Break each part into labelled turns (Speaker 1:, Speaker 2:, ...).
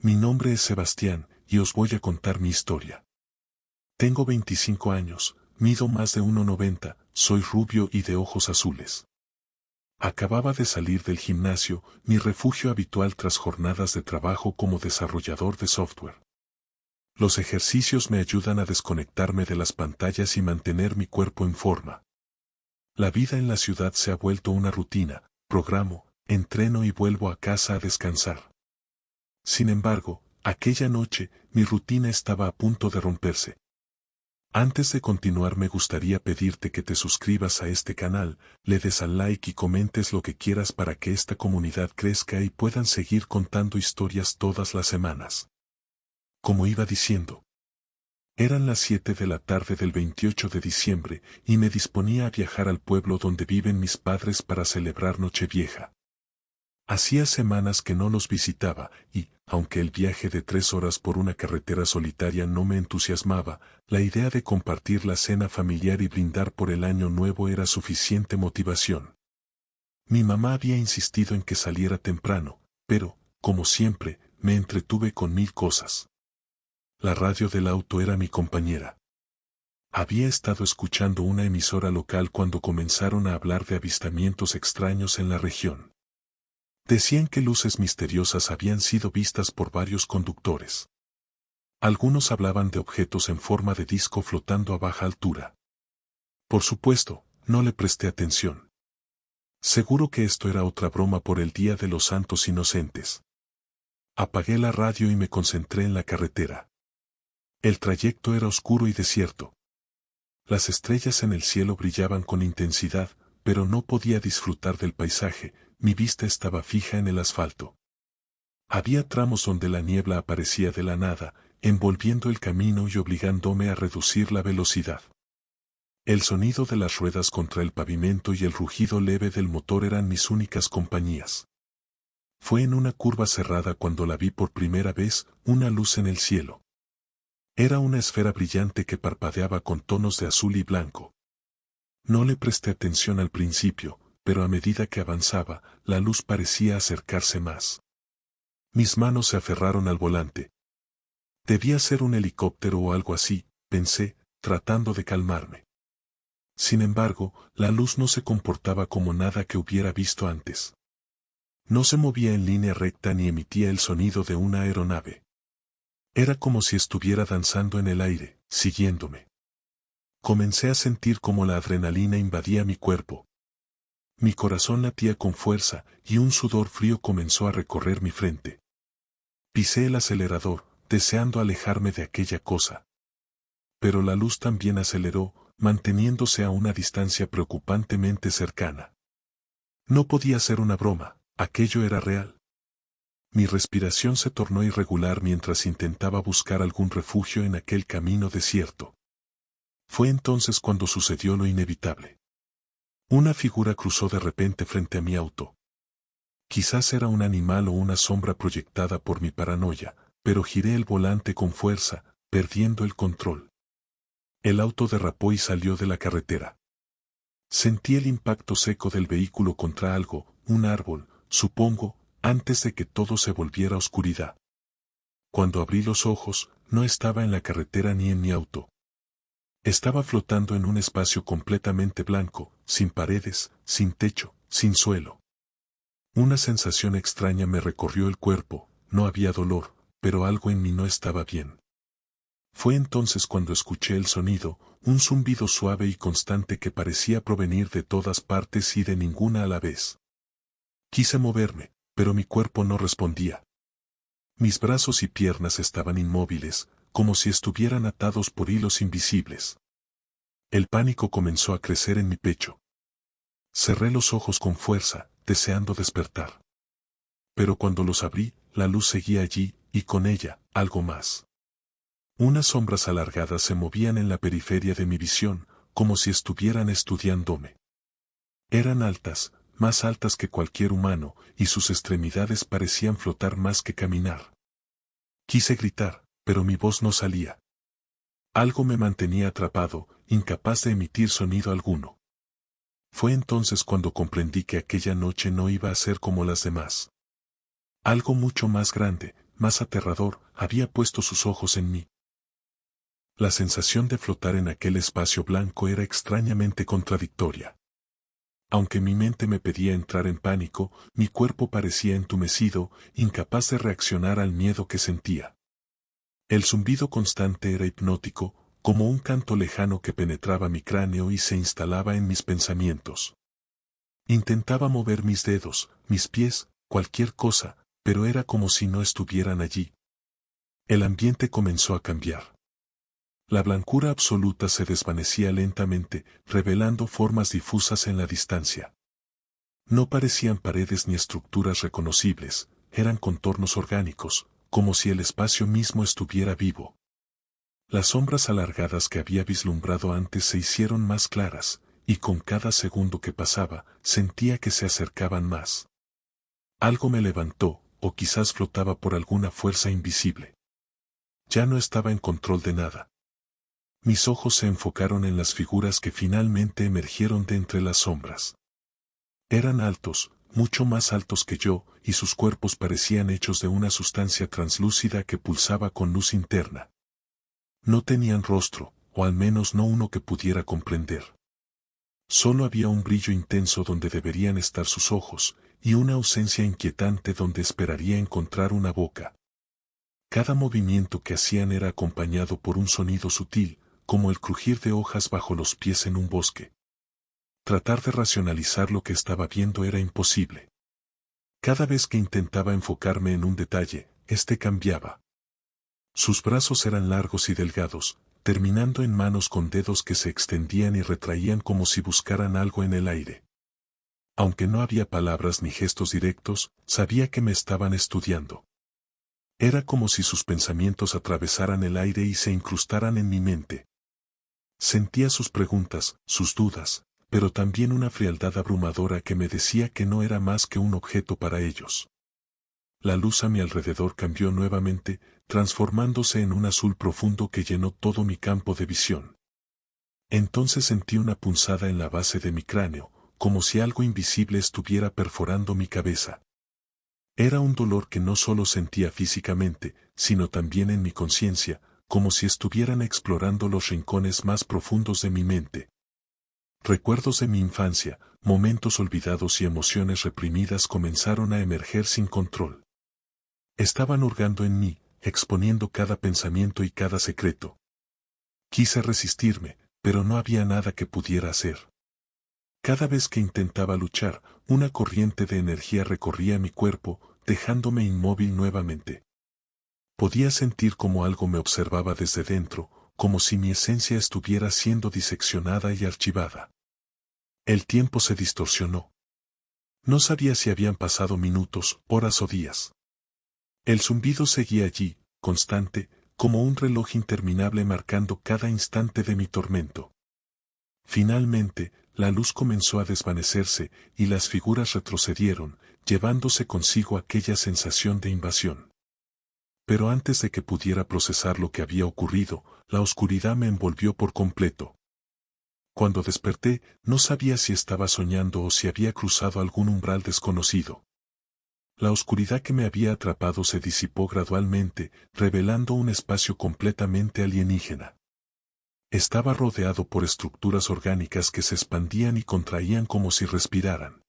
Speaker 1: Mi nombre es Sebastián, y os voy a contar mi historia. Tengo 25 años, mido más de 1,90, soy rubio y de ojos azules. Acababa de salir del gimnasio, mi refugio habitual tras jornadas de trabajo como desarrollador de software. Los ejercicios me ayudan a desconectarme de las pantallas y mantener mi cuerpo en forma. La vida en la ciudad se ha vuelto una rutina, programo, entreno y vuelvo a casa a descansar. Sin embargo, aquella noche, mi rutina estaba a punto de romperse. Antes de continuar me gustaría pedirte que te suscribas a este canal, le des al like y comentes lo que quieras para que esta comunidad crezca y puedan seguir contando historias todas las semanas. Como iba diciendo, eran las 7 de la tarde del 28 de diciembre y me disponía a viajar al pueblo donde viven mis padres para celebrar Nochevieja. Hacía semanas que no los visitaba y, aunque el viaje de 3 horas por una carretera solitaria no me entusiasmaba, la idea de compartir la cena familiar y brindar por el año nuevo era suficiente motivación. Mi mamá había insistido en que saliera temprano, pero, como siempre, me entretuve con 1000 cosas. La radio del auto era mi compañera. Había estado escuchando una emisora local cuando comenzaron a hablar de avistamientos extraños en la región. Decían que luces misteriosas habían sido vistas por varios conductores. Algunos hablaban de objetos en forma de disco flotando a baja altura. Por supuesto, no le presté atención. Seguro que esto era otra broma por el Día de los Santos Inocentes. Apagué la radio y me concentré en la carretera. El trayecto era oscuro y desierto. Las estrellas en el cielo brillaban con intensidad, pero no podía disfrutar del paisaje, mi vista estaba fija en el asfalto. Había tramos donde la niebla aparecía de la nada, envolviendo el camino y obligándome a reducir la velocidad. El sonido de las ruedas contra el pavimento y el rugido leve del motor eran mis únicas compañías. Fue en una curva cerrada cuando la vi por primera vez, una luz en el cielo. Era una esfera brillante que parpadeaba con tonos de azul y blanco. No le presté atención al principio, pero a medida que avanzaba, la luz parecía acercarse más. Mis manos se aferraron al volante. Debía ser un helicóptero o algo así, pensé, tratando de calmarme. Sin embargo, la luz no se comportaba como nada que hubiera visto antes. No se movía en línea recta ni emitía el sonido de una aeronave. Era como si estuviera danzando en el aire, siguiéndome. Comencé a sentir como la adrenalina invadía mi cuerpo. Mi corazón latía con fuerza y un sudor frío comenzó a recorrer mi frente. Pisé el acelerador, deseando alejarme de aquella cosa. Pero la luz también aceleró, manteniéndose a una distancia preocupantemente cercana. No podía ser una broma, aquello era real. Mi respiración se tornó irregular mientras intentaba buscar algún refugio en aquel camino desierto. Fue entonces cuando sucedió lo inevitable. Una figura cruzó de repente frente a mi auto. Quizás era un animal o una sombra proyectada por mi paranoia, pero giré el volante con fuerza, perdiendo el control. El auto derrapó y salió de la carretera. Sentí el impacto seco del vehículo contra algo, un árbol, supongo, antes de que todo se volviera oscuridad. Cuando abrí los ojos, no estaba en la carretera ni en mi auto. Estaba flotando en un espacio completamente blanco, sin paredes, sin techo, sin suelo. Una sensación extraña me recorrió el cuerpo, no había dolor, pero algo en mí no estaba bien. Fue entonces cuando escuché el sonido, un zumbido suave y constante que parecía provenir de todas partes y de ninguna a la vez. Quise moverme, pero mi cuerpo no respondía. Mis brazos y piernas estaban inmóviles, como si estuvieran atados por hilos invisibles. El pánico comenzó a crecer en mi pecho. Cerré los ojos con fuerza, deseando despertar. Pero cuando los abrí, la luz seguía allí, y con ella, algo más. Unas sombras alargadas se movían en la periferia de mi visión, como si estuvieran estudiándome. Eran altas, más altas que cualquier humano, y sus extremidades parecían flotar más que caminar. Quise gritar, pero mi voz no salía. Algo me mantenía atrapado, incapaz de emitir sonido alguno. Fue entonces cuando comprendí que aquella noche no iba a ser como las demás. Algo mucho más grande, más aterrador, había puesto sus ojos en mí. La sensación de flotar en aquel espacio blanco era extrañamente contradictoria. Aunque mi mente me pedía entrar en pánico, mi cuerpo parecía entumecido, incapaz de reaccionar al miedo que sentía. El zumbido constante era hipnótico, como un canto lejano que penetraba mi cráneo y se instalaba en mis pensamientos. Intentaba mover mis dedos, mis pies, cualquier cosa, pero era como si no estuvieran allí. El ambiente comenzó a cambiar. La blancura absoluta se desvanecía lentamente, revelando formas difusas en la distancia. No parecían paredes ni estructuras reconocibles, eran contornos orgánicos, como si el espacio mismo estuviera vivo. Las sombras alargadas que había vislumbrado antes se hicieron más claras, y con cada segundo que pasaba, sentía que se acercaban más. Algo me levantó, o quizás flotaba por alguna fuerza invisible. Ya no estaba en control de nada. Mis ojos se enfocaron en las figuras que finalmente emergieron de entre las sombras. Eran altos, mucho más altos que yo, y sus cuerpos parecían hechos de una sustancia translúcida que pulsaba con luz interna. No tenían rostro, o al menos no uno que pudiera comprender. Solo había un brillo intenso donde deberían estar sus ojos, y una ausencia inquietante donde esperaría encontrar una boca. Cada movimiento que hacían era acompañado por un sonido sutil, como el crujir de hojas bajo los pies en un bosque. Tratar de racionalizar lo que estaba viendo era imposible. Cada vez que intentaba enfocarme en un detalle, este cambiaba. Sus brazos eran largos y delgados, terminando en manos con dedos que se extendían y retraían como si buscaran algo en el aire. Aunque no había palabras ni gestos directos, sabía que me estaban estudiando. Era como si sus pensamientos atravesaran el aire y se incrustaran en mi mente. Sentía sus preguntas, sus dudas, pero también una frialdad abrumadora que me decía que no era más que un objeto para ellos. La luz a mi alrededor cambió nuevamente, transformándose en un azul profundo que llenó todo mi campo de visión. Entonces sentí una punzada en la base de mi cráneo, como si algo invisible estuviera perforando mi cabeza. Era un dolor que no solo sentía físicamente, sino también en mi conciencia, como si estuvieran explorando los rincones más profundos de mi mente. Recuerdos de mi infancia, momentos olvidados y emociones reprimidas comenzaron a emerger sin control. Estaban hurgando en mí, exponiendo cada pensamiento y cada secreto. Quise resistirme, pero no había nada que pudiera hacer. Cada vez que intentaba luchar, una corriente de energía recorría mi cuerpo, dejándome inmóvil nuevamente. Podía sentir como algo me observaba desde dentro, como si mi esencia estuviera siendo diseccionada y archivada. El tiempo se distorsionó. No sabía si habían pasado minutos, horas o días. El zumbido seguía allí, constante, como un reloj interminable marcando cada instante de mi tormento. Finalmente, la luz comenzó a desvanecerse y las figuras retrocedieron, llevándose consigo aquella sensación de invasión. Pero antes de que pudiera procesar lo que había ocurrido, la oscuridad me envolvió por completo. Cuando desperté, no sabía si estaba soñando o si había cruzado algún umbral desconocido. La oscuridad que me había atrapado se disipó gradualmente, revelando un espacio completamente alienígena. Estaba rodeado por estructuras orgánicas que se expandían y contraían como si respiraran.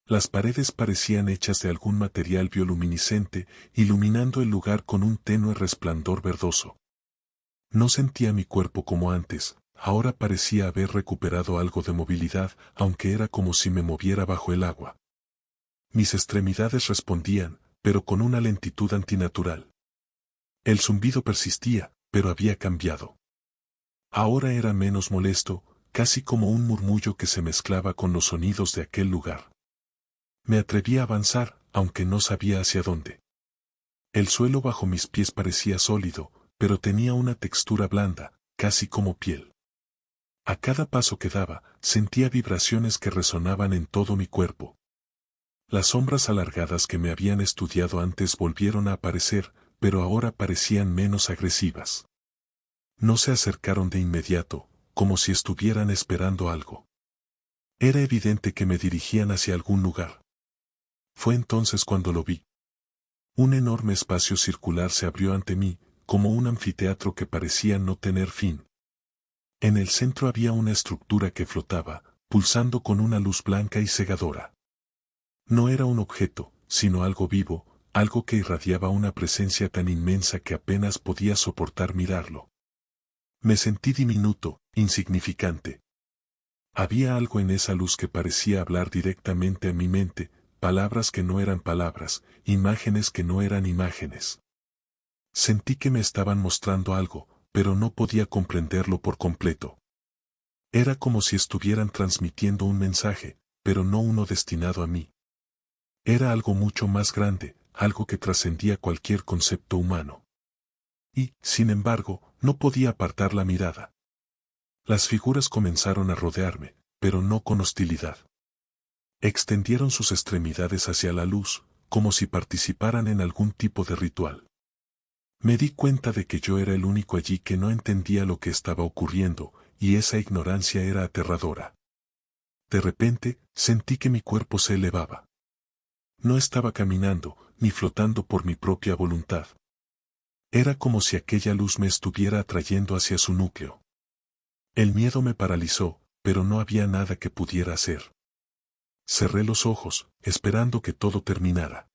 Speaker 1: Las paredes parecían hechas de algún material bioluminiscente, iluminando el lugar con un tenue resplandor verdoso. No sentía mi cuerpo como antes, ahora parecía haber recuperado algo de movilidad, aunque era como si me moviera bajo el agua. Mis extremidades respondían, pero con una lentitud antinatural. El zumbido persistía, pero había cambiado. Ahora era menos molesto, casi como un murmullo que se mezclaba con los sonidos de aquel lugar. Me atreví a avanzar, aunque no sabía hacia dónde. El suelo bajo mis pies parecía sólido, pero tenía una textura blanda, casi como piel. A cada paso que daba, sentía vibraciones que resonaban en todo mi cuerpo. Las sombras alargadas que me habían estudiado antes volvieron a aparecer, pero ahora parecían menos agresivas. No se acercaron de inmediato, como si estuvieran esperando algo. Era evidente que me dirigían hacia algún lugar. Fue entonces cuando lo vi. Un enorme espacio circular se abrió ante mí, como un anfiteatro que parecía no tener fin. En el centro había una estructura que flotaba, pulsando con una luz blanca y cegadora. No era un objeto, sino algo vivo, algo que irradiaba una presencia tan inmensa que apenas podía soportar mirarlo. Me sentí diminuto, insignificante. Había algo en esa luz que parecía hablar directamente a mi mente, palabras que no eran palabras, imágenes que no eran imágenes. Sentí que me estaban mostrando algo, pero no podía comprenderlo por completo. Era como si estuvieran transmitiendo un mensaje, pero no uno destinado a mí. Era algo mucho más grande, algo que trascendía cualquier concepto humano. Y, sin embargo, no podía apartar la mirada. Las figuras comenzaron a rodearme, pero no con hostilidad. Extendieron sus extremidades hacia la luz, como si participaran en algún tipo de ritual. Me di cuenta de que yo era el único allí que no entendía lo que estaba ocurriendo, y esa ignorancia era aterradora. De repente, sentí que mi cuerpo se elevaba. No estaba caminando, ni flotando por mi propia voluntad. Era como si aquella luz me estuviera atrayendo hacia su núcleo. El miedo me paralizó, pero no había nada que pudiera hacer. Cerré los ojos, esperando que todo terminara.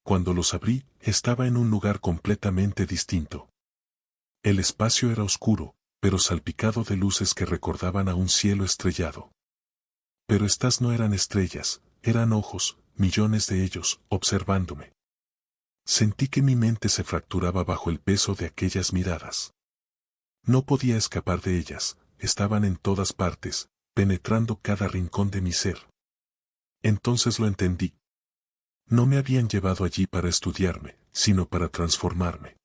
Speaker 1: Cuando los abrí, estaba en un lugar completamente distinto. El espacio era oscuro, pero salpicado de luces que recordaban a un cielo estrellado. Pero estas no eran estrellas, eran ojos, millones de ellos, observándome. Sentí que mi mente se fracturaba bajo el peso de aquellas miradas. No podía escapar de ellas, estaban en todas partes, penetrando cada rincón de mi ser. Entonces lo entendí. No me habían llevado allí para estudiarme, sino para transformarme.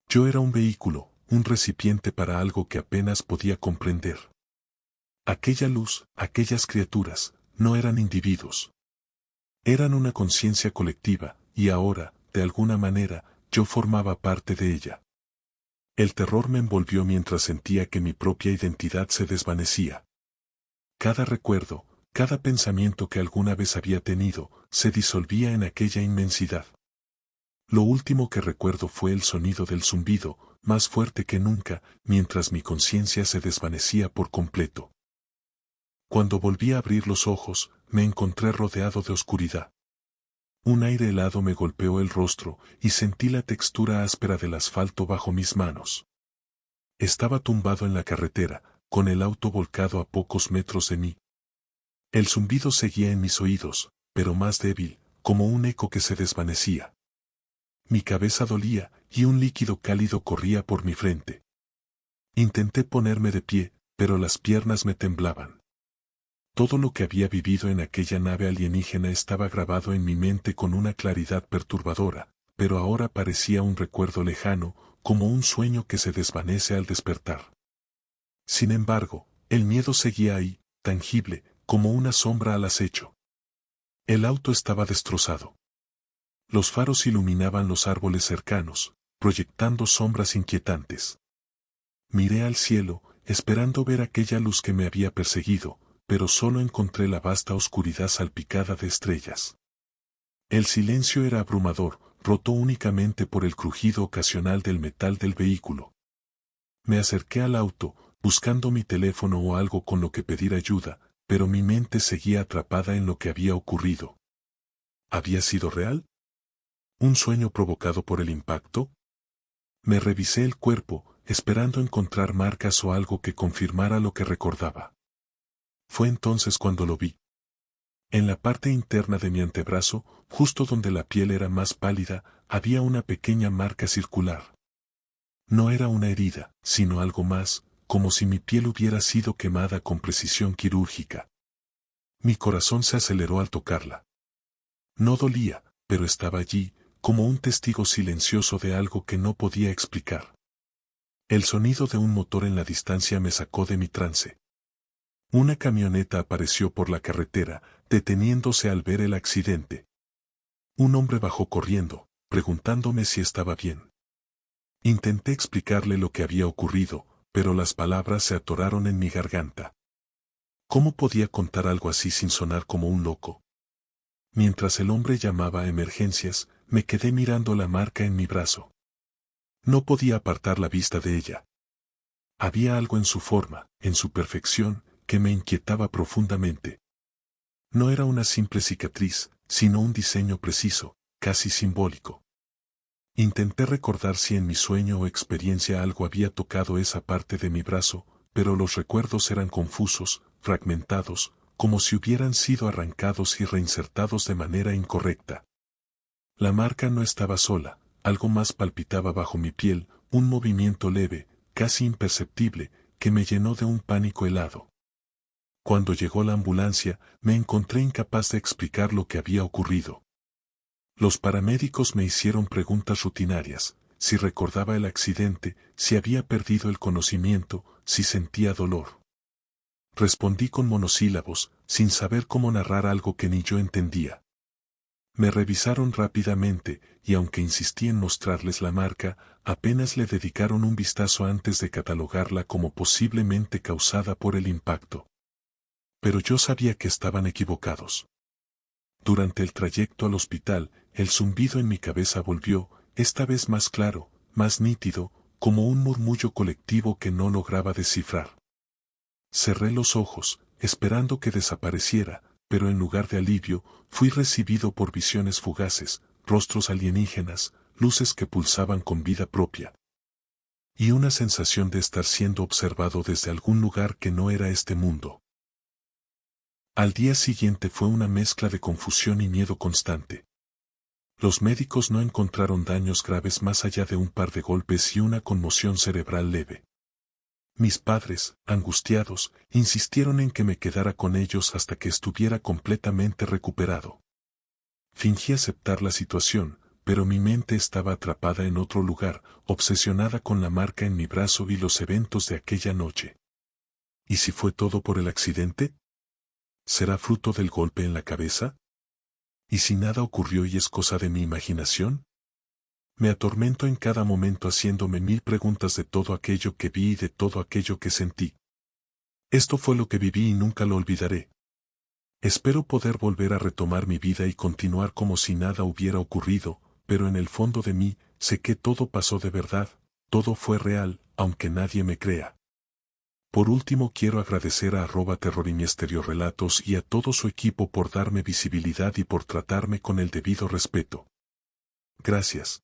Speaker 1: Yo era un vehículo, un recipiente para algo que apenas podía comprender. Aquella luz, aquellas criaturas, no eran individuos. Eran una conciencia colectiva, y ahora, de alguna manera, yo formaba parte de ella. El terror me envolvió mientras sentía que mi propia identidad se desvanecía. Cada recuerdo, cada pensamiento que alguna vez había tenido, se disolvía en aquella inmensidad. Lo último que recuerdo fue el sonido del zumbido, más fuerte que nunca, mientras mi conciencia se desvanecía por completo. Cuando volví a abrir los ojos, me encontré rodeado de oscuridad. Un aire helado me golpeó el rostro, y sentí la textura áspera del asfalto bajo mis manos. Estaba tumbado en la carretera, con el auto volcado a pocos metros de mí. El zumbido seguía en mis oídos, pero más débil, como un eco que se desvanecía. Mi cabeza dolía, y un líquido cálido corría por mi frente. Intenté ponerme de pie, pero las piernas me temblaban. Todo lo que había vivido en aquella nave alienígena estaba grabado en mi mente con una claridad perturbadora, pero ahora parecía un recuerdo lejano, como un sueño que se desvanece al despertar. Sin embargo, el miedo seguía ahí, tangible, como una sombra al acecho. El auto estaba destrozado. Los faros iluminaban los árboles cercanos, proyectando sombras inquietantes. Miré al cielo, esperando ver aquella luz que me había perseguido, pero solo encontré la vasta oscuridad salpicada de estrellas. El silencio era abrumador, roto únicamente por el crujido ocasional del metal del vehículo. Me acerqué al auto, buscando mi teléfono o algo con lo que pedir ayuda, pero mi mente seguía atrapada en lo que había ocurrido. ¿Había sido real? ¿Un sueño provocado por el impacto? Me revisé el cuerpo, esperando encontrar marcas o algo que confirmara lo que recordaba. Fue entonces cuando lo vi. En la parte interna de mi antebrazo, justo donde la piel era más pálida, había una pequeña marca circular. No era una herida, sino algo más, como si mi piel hubiera sido quemada con precisión quirúrgica. Mi corazón se aceleró al tocarla. No dolía, pero estaba allí, como un testigo silencioso de algo que no podía explicar. El sonido de un motor en la distancia me sacó de mi trance. Una camioneta apareció por la carretera, deteniéndose al ver el accidente. Un hombre bajó corriendo, preguntándome si estaba bien. Intenté explicarle lo que había ocurrido, pero las palabras se atoraron en mi garganta. ¿Cómo podía contar algo así sin sonar como un loco? Mientras el hombre llamaba a emergencias, me quedé mirando la marca en mi brazo. No podía apartar la vista de ella. Había algo en su forma, en su perfección, que me inquietaba profundamente. No era una simple cicatriz, sino un diseño preciso, casi simbólico. Intenté recordar si en mi sueño o experiencia algo había tocado esa parte de mi brazo, pero los recuerdos eran confusos, fragmentados, como si hubieran sido arrancados y reinsertados de manera incorrecta. La marca no estaba sola, algo más palpitaba bajo mi piel, un movimiento leve, casi imperceptible, que me llenó de un pánico helado. Cuando llegó la ambulancia, me encontré incapaz de explicar lo que había ocurrido. Los paramédicos me hicieron preguntas rutinarias, si recordaba el accidente, si había perdido el conocimiento, si sentía dolor. Respondí con monosílabos, sin saber cómo narrar algo que ni yo entendía. Me revisaron rápidamente, y aunque insistí en mostrarles la marca, apenas le dedicaron un vistazo antes de catalogarla como posiblemente causada por el impacto. Pero yo sabía que estaban equivocados. Durante el trayecto al hospital, el zumbido en mi cabeza volvió, esta vez más claro, más nítido, como un murmullo colectivo que no lograba descifrar. Cerré los ojos, esperando que desapareciera, pero en lugar de alivio, fui recibido por visiones fugaces, rostros alienígenas, luces que pulsaban con vida propia. Y una sensación de estar siendo observado desde algún lugar que no era este mundo. Al día siguiente fue una mezcla de confusión y miedo constante. Los médicos no encontraron daños graves más allá de un par de golpes y una conmoción cerebral leve. Mis padres, angustiados, insistieron en que me quedara con ellos hasta que estuviera completamente recuperado. Fingí aceptar la situación, pero mi mente estaba atrapada en otro lugar, obsesionada con la marca en mi brazo y los eventos de aquella noche. ¿Y si fue todo por el accidente? ¿Será fruto del golpe en la cabeza? ¿Y si nada ocurrió y es cosa de mi imaginación? Me atormento en cada momento haciéndome mil preguntas de todo aquello que vi y de todo aquello que sentí. Esto fue lo que viví y nunca lo olvidaré. Espero poder volver a retomar mi vida y continuar como si nada hubiera ocurrido, pero en el fondo de mí, sé que todo pasó de verdad, todo fue real, aunque nadie me crea. Por último quiero agradecer a @terrorymiesterioRelatos y a todo su equipo por darme visibilidad y por tratarme con el debido respeto. Gracias.